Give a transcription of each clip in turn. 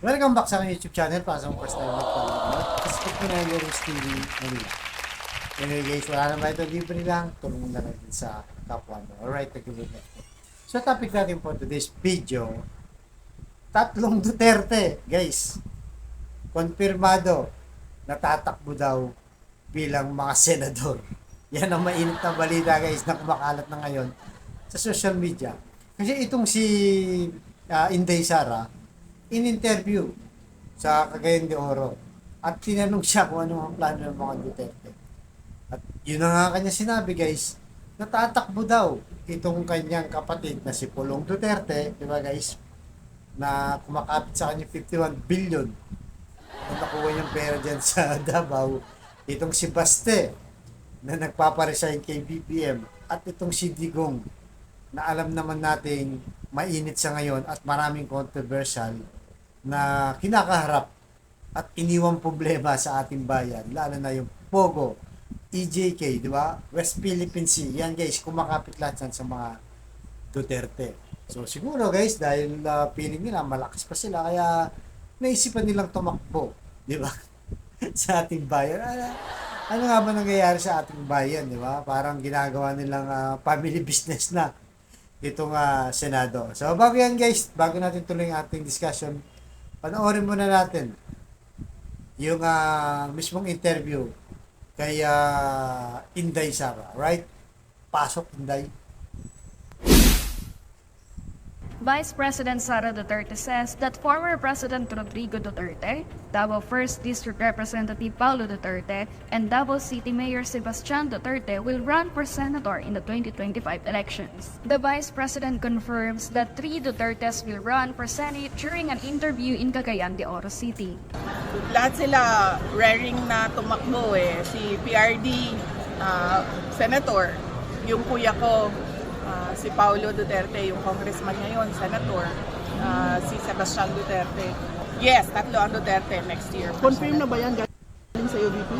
Welcome back sa aking YouTube channel para sa mga first time nagpapanood. Subscribe ko na yung Leros TV Manila. Anyway guys, wala naman ito, libre lang. Tulungan na natin sa kapwa mo. Alright, nag-good. So topic natin for today's video, tatlong Duterte, guys. Konfirmado, natatakbo daw bilang mga senador. Yan ang mainit na balita guys na kumakalat na ngayon sa social media. Kasi itong si Inday Sara, in-interview sa Cagayan de Oro at tinanong siya kung ano ang plano ng mga Duterte. At yun na nga kanya sinabi guys, natatakbo daw itong kanyang kapatid na si Pulong Duterte, di ba guys, na kumakapit sa kanya 51 billion na nakuha niyang pera dyan sa Davao, itong si Baste na nagpaparesign kay BBM at itong si Digong na alam naman nating mainit sa ngayon at maraming controversial na kinakaharap at iniwang problema sa ating bayan, lalo na yung Pogo, EJK, di ba? West Philippine Sea. Yan guys, kumakapit lahat yan sa mga Duterte. So siguro guys, dahil feeling nila malakas pa sila, kaya naisipan nilang tumakbo, di ba? Sa ating bayan. Ano nga ba nangyayari sa ating bayan, di ba? Parang ginagawa nilang family business na itong Senado. So bago yan guys, bago natin tuloy ang ating discussion, panoorin muna natin yung mismong interview kay Inday Sara. Right? Pasok, Inday. Vice President Sara Duterte says that former President Rodrigo Duterte, Davao 1st District Representative Paulo Duterte, and Davao City Mayor Sebastian Duterte will run for senator in the 2025 elections. The Vice President confirms that three Dutertes will run for Senate during an interview in Cagayan de Oro City. Lahat sila raring na tumakbo Si PRD, senator. Yung kuya ko, si Paulo Duterte, yung congressman ngayon, senator. Si Sebastian Duterte. Yes, tatlo ang Duterte next year. Confirm na ba yan galing sa UBP?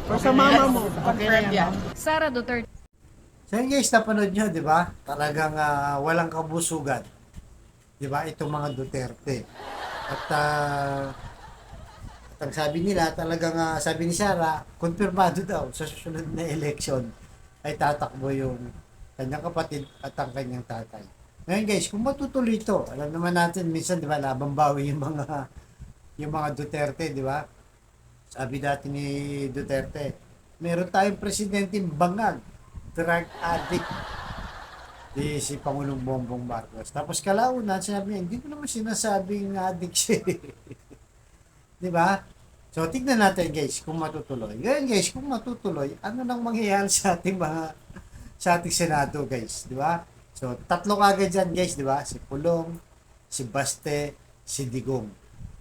Or sa yes, mama mo? confirmed yan. Sara Duterte So yun guys, napanood nyo, di ba? Talagang walang kabusugan. Di ba? Itong mga Duterte. At ang sabi nila, talagang sabi ni Sara, konfirmado daw sa susunod na election ay tatakbo yung kanyang kapatid at ang kanyang tatay. Ngayon guys, kung matutuloy ito, alam naman natin minsan, di ba, labang bawi yung mga Duterte, di ba? Sabi dati ni Duterte, meron tayong presidenteng bangag, drug addict, si Pangulong Bongbong Marcos. Tapos kalaunan, sinabi niya, hindi ko naman sinasabing addict siya. Di ba? So, tignan natin guys kung matutuloy. Ngayon guys, kung matutuloy, ano nang mangyayari sa ating Senado guys, di ba? So, tatlo kagad dyan guys, di ba? Si Pulong, si Baste, si Digong.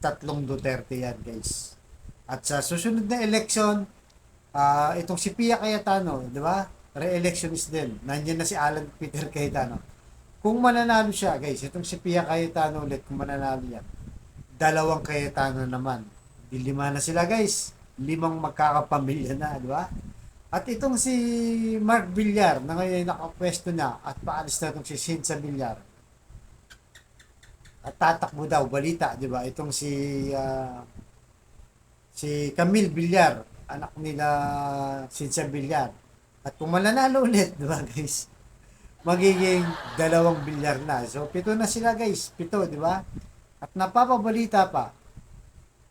Tatlong Duterte yan guys. At sa susunod na election, itong si Pia Cayetano, di ba? Re-electionist din. Nandiyan na si Alan Peter Cayetano. Kung mananalo siya guys, itong si Pia Cayetano ulit, kung mananalo yan, dalawang Cayetano naman. Di lima na sila guys. 5 magkakapamilya na, di ba? At itong si Mark Villar na ngayon ay nakapwesto na at paalis na itong si Cynthia Villar. At tatakbo daw, balita, di ba? Itong si Camille Villar, anak nila Cynthia Villar. At kung mananalo ulit, di ba guys? Magiging 2 Villar na. So, 7 na sila guys. 7, di ba? At napapabalita pa,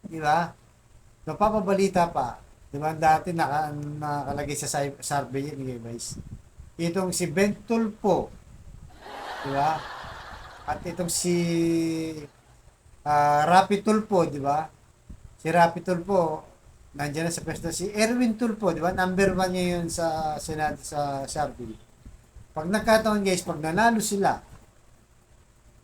di ba? Napapabalita pa, di ba, dati nakalagay sa survey yun guys. Itong si Ben Tulfo, di ba? At itong si Rapi Tulfo, di ba? Si Rapi Tulfo, nandiyan na sa pwesto. Si Erwin Tulfo, di ba? Number 1 niya yun sa Senado sa survey. Pag nagkataon guys, pag nanalo sila,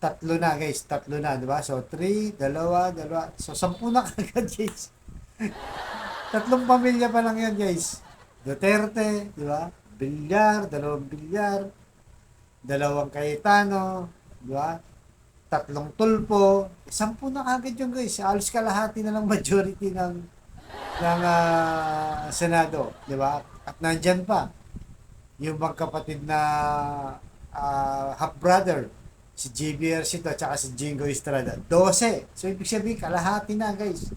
3 na guys, 3 na, di ba? So 3, 2, 2. So 10 na kagad guys. 3 pamilya pa lang yan guys. Duterte, di ba? Villar, 2 Villar, 2 Cayetano, di ba? 3 Tulfo, 10 na kagad yung guys. Alos kalahati na lang majority ng Senado, di ba? At nandyan pa yung magkapatid na half brother, si JB Ercito at saka si Jingo Estrada. 12. So, ibig sabihin, kalahati na, guys.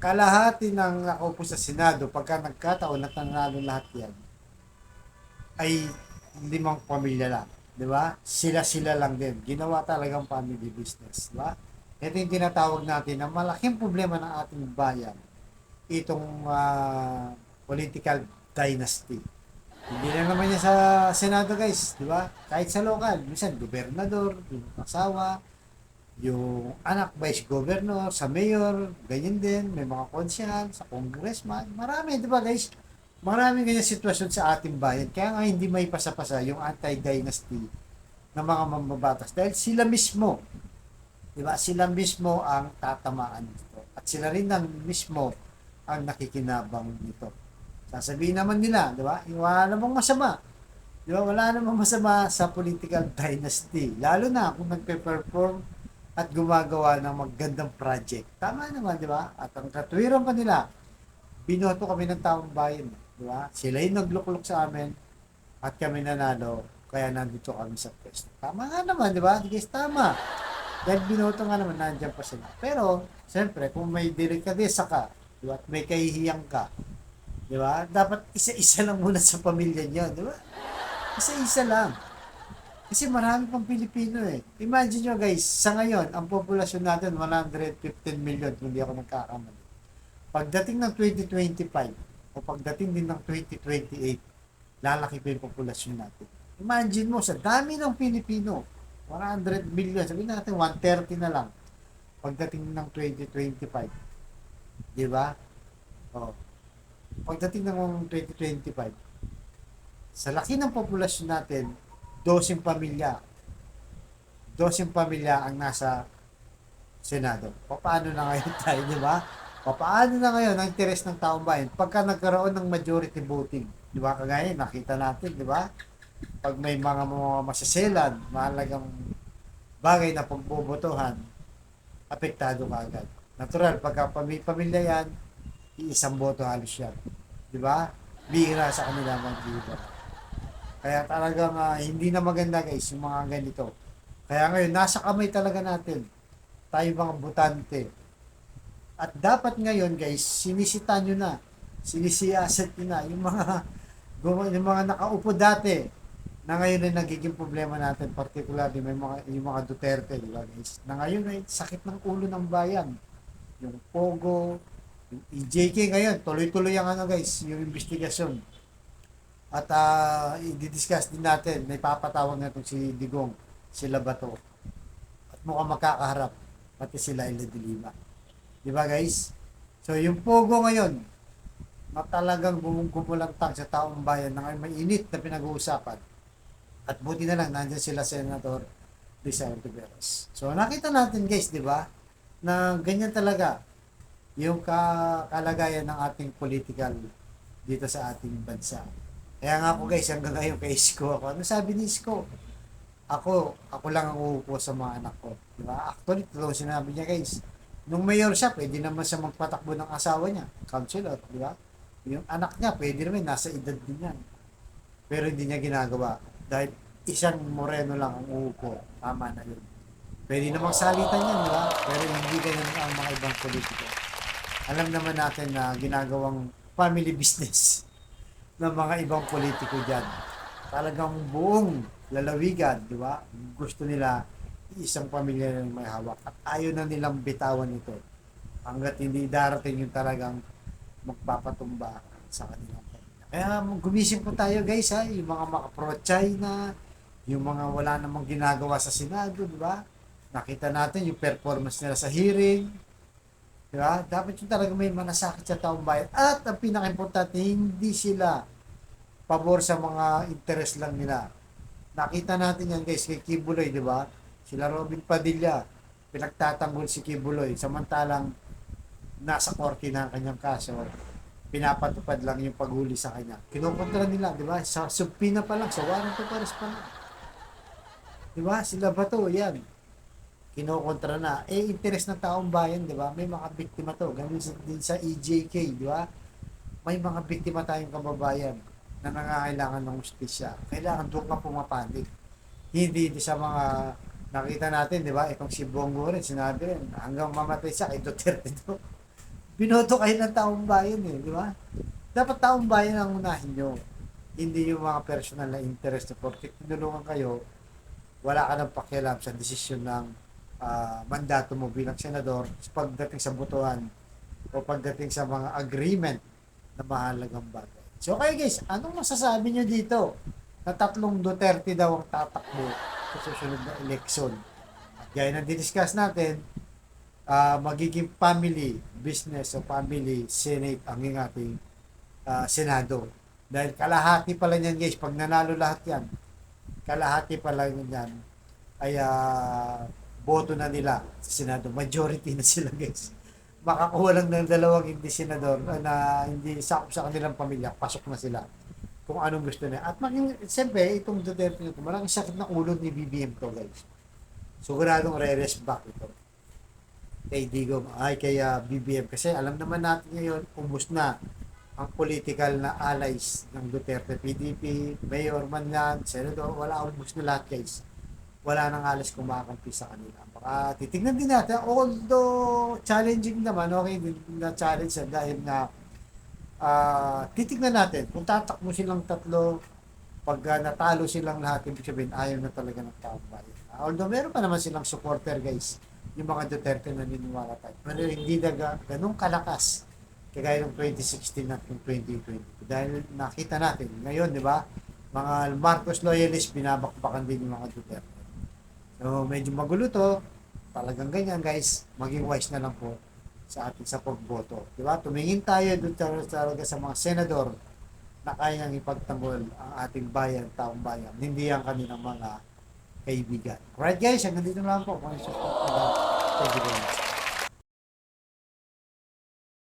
Kalahati ng nakaupo sa Senado, pagka nagkataon at nanalo lahat yan, ay 5 pamilya lang. Di ba? Sila-sila lang din. Ginawa talagang family business. Di ba? Ito yung tinatawag natin na malaking problema ng ating bayan. Itong political dynasty. Hindi na naman niya sa Senado, guys. Di ba? Kahit sa lokal. Minsan, gobernador, yung asawa, yung anak vice governor, sa mayor, ganyan din. May mga konsyal, sa congressman. Marami, di ba, guys? Maraming ganyan sitwasyon sa ating bayan. Kaya nga hindi may pasapasa yung anti-dynasty ng mga mambabatas. Dahil sila mismo, di ba? Sila mismo ang tatamaan nito. At sila rin ang mismo ang nakikinabang nito. Sasabihin naman nila, di ba? Wala namang masama. Di ba? Wala namang masama sa political dynasty. Lalo na kung nagpe-perform at gumagawa ng magandang project. Tama naman, di ba? At ang katwiran pa nila, binoto kami ng taong bayan. Di ba? Sila yung nagluklok sa amin at kami nanalo. Kaya nandito kami sa pwesto. Tama nga naman, di ba? Guys, tama. Dahil binoto nga naman, nandiyan pa sila. Pero, siyempre, kung may delikadesa ka, di ba? At may kahihiyang ka, di ba? Dapat isa-isa lang muna sa pamilya niyo, di ba? Isa-isa lang. Kasi marami pang Pilipino eh. Imagine nyo guys, sa ngayon, ang populasyon natin 115 million, kung hindi ako nagkakamali. Pagdating ng 2025, o pagdating din ng 2028, lalaki pa yung populasyon natin. Imagine mo, sa dami ng Pilipino, 100 million, sabihin natin 130 na lang, pagdating ng 2025. Di ba? O, pagdating ng 2025, sa laki ng populasyon natin, 12 pamilya ang nasa Senado. Paano na ngayon tayo, di ba? Paano na ngayon ang interes ng taong bayan pagka nagkaroon ng majority voting? Di ba? Kagaya, nakita natin, di ba? Pag may mga masaselan, mahalagang bagay na pagbobotohan, apektado ka agad. Natural, pagka pamilya yan, iisang boto halos yan. Di ba? Bihira sa kanila mag-iba. Kaya talagang hindi na maganda guys yung mga ganito. Kaya ngayon, nasa kamay talaga natin. Tayo mga botante. At dapat ngayon guys, sinisita nyo na. Sinisiyasat nyo na. Yung mga nakaupo dati, na ngayon ay nagiging problema natin, particularly yung mga Duterte, di ba guys? Na ngayon ay sakit ng ulo ng bayan. Yung Pogo, yung EJK ngayon, tuloy-tuloy ang guys, yung investigasyon. At i-discuss din natin, may papatawag na itong si Digong, sila Bato. At mukhang makakaharap, pati sila Ila de Lima. Di ba guys? So yung Pogo ngayon, na talagang gumulantang sa taong bayan na may init na pinag-uusapan. At buti na lang, nandiyan sila Senator Risa Ontiveros. So nakita natin guys, di ba? Na ganyan talaga yung kalagayan ng ating political dito sa ating bansa. Kaya nga ako guys, hanggang ngayon kay Isko ako. Ano sabi ni Isko? Ako lang ang uupo sa mga anak ko. Diba? Actually, ito sinabi niya guys. Nung mayor siya, pwede naman siya magpatakbo ng asawa niya. Councilor, di ba? Yung anak niya, pwede naman, nasa edad din yan. Pero hindi niya ginagawa. Dahil isang moreno lang ang uupo. Tama na yun. Pwede namang salitan yan, di ba? Pero hindi ganyan ang mga ibang politiko. Alam naman natin na ginagawang family business ng mga ibang politiko dyan. Talagang buong lalawigan, di ba? Gusto nila isang pamilya na may hawak at ayaw na nilang bitawan ito hanggat hindi darating yung talagang magpapatumba sa kanilang pamilya. Kaya gumising po tayo guys ha, yung mga pro-China, yung mga wala namang ginagawa sa Senado, di ba? Nakita natin yung performance nila sa hearing, di ba? Dapat yung talagang may manasakit sa taong bayan. At ang pinaka-importante, hindi sila pabor sa mga interest lang nila. Nakita natin yan guys kay Kibuloy, di ba? Sila Robin Padilla, pinagtatanggol si Kibuloy. Samantalang nasa korte na ang kanyang kaso, pinapatupad lang yung paghuli sa kanya. Kinukontra nila, di ba? Sa subpina pa lang, sa warrant of arrest pa lang. Di ba? Sila Bato, yan. Kinukontra na. Interest ng taong bayan, di ba? May mga biktima to. Ganun din sa EJK, di ba? May mga biktima tayong kababayan na nangangailangan ng justisya. Kailangan doon ka pumapanig. Hindi sa mga Nakita natin, di ba? Itong si Bongo rin, sinabi rin, hanggang mamatay siya kay Duterte to. Binoto kayo ng taong bayan eh, di ba? Dapat taong bayan ang unahin nyo. Hindi yung mga personal na interest. Porque tinulungan kayo, wala ka ng pakialam sa desisyon ng mandato mo bilang senador pagdating sa botohan o pagdating sa mga agreement na mahalagang bagay. So kayo guys, anong masasabi nyo dito? Na 3 Duterte daw ang tatakbo sa susunod na eleksyon. At gaya na diniscuss natin, magiging family business o family senate ang ating senado. Dahil kalahati pala niyan guys, pag nanalo lahat yan, kalahati pala niyan ay boto na nila sa senado. Majority na sila guys. Makakuha lang ng 2 hindi senador na hindi sakop sa kanilang pamilya, pasok na sila kung anong gusto niya. At maging, siyempre, itong Duterte nito, maraming sakit na ulo ni BBM to guys. Siguradong re-rest back ito kay Digong, ay kay BBM. Kasi alam naman natin ngayon, ubos na ang political na allies ng Duterte. PDP, mayor man yan, senador, wala, ubos na lahat guys. Wala nang alas kumakampi sa kanila. Baka titignan din natin, although challenging naman, okay din na challenge dahil na titignan natin kung tatakbo silang 3, pag natalo silang lahat, ibig sabihin ayaw na talaga ng taong bayan. Although meron pa naman silang supporter guys, yung mga Duterte na niniwala tayo. Pero hindi na ganun kalakas kagaya ng 2016 at ng 2020. Dahil nakita natin ngayon, di ba, mga Marcos loyalists, binabakbakan din yung mga Duterte. So medyo magulo to, talagang ganyan guys, maging wise na lang po sa ating sa pagboto. Di ba? Tumingin tayo doon talaga sa mga senador na kayang ipagtanggol ang ating bayan, taong bayan, hindi ang kanilang mga kaibigan. Alright guys, hanggang dito lang po. Thank you very much.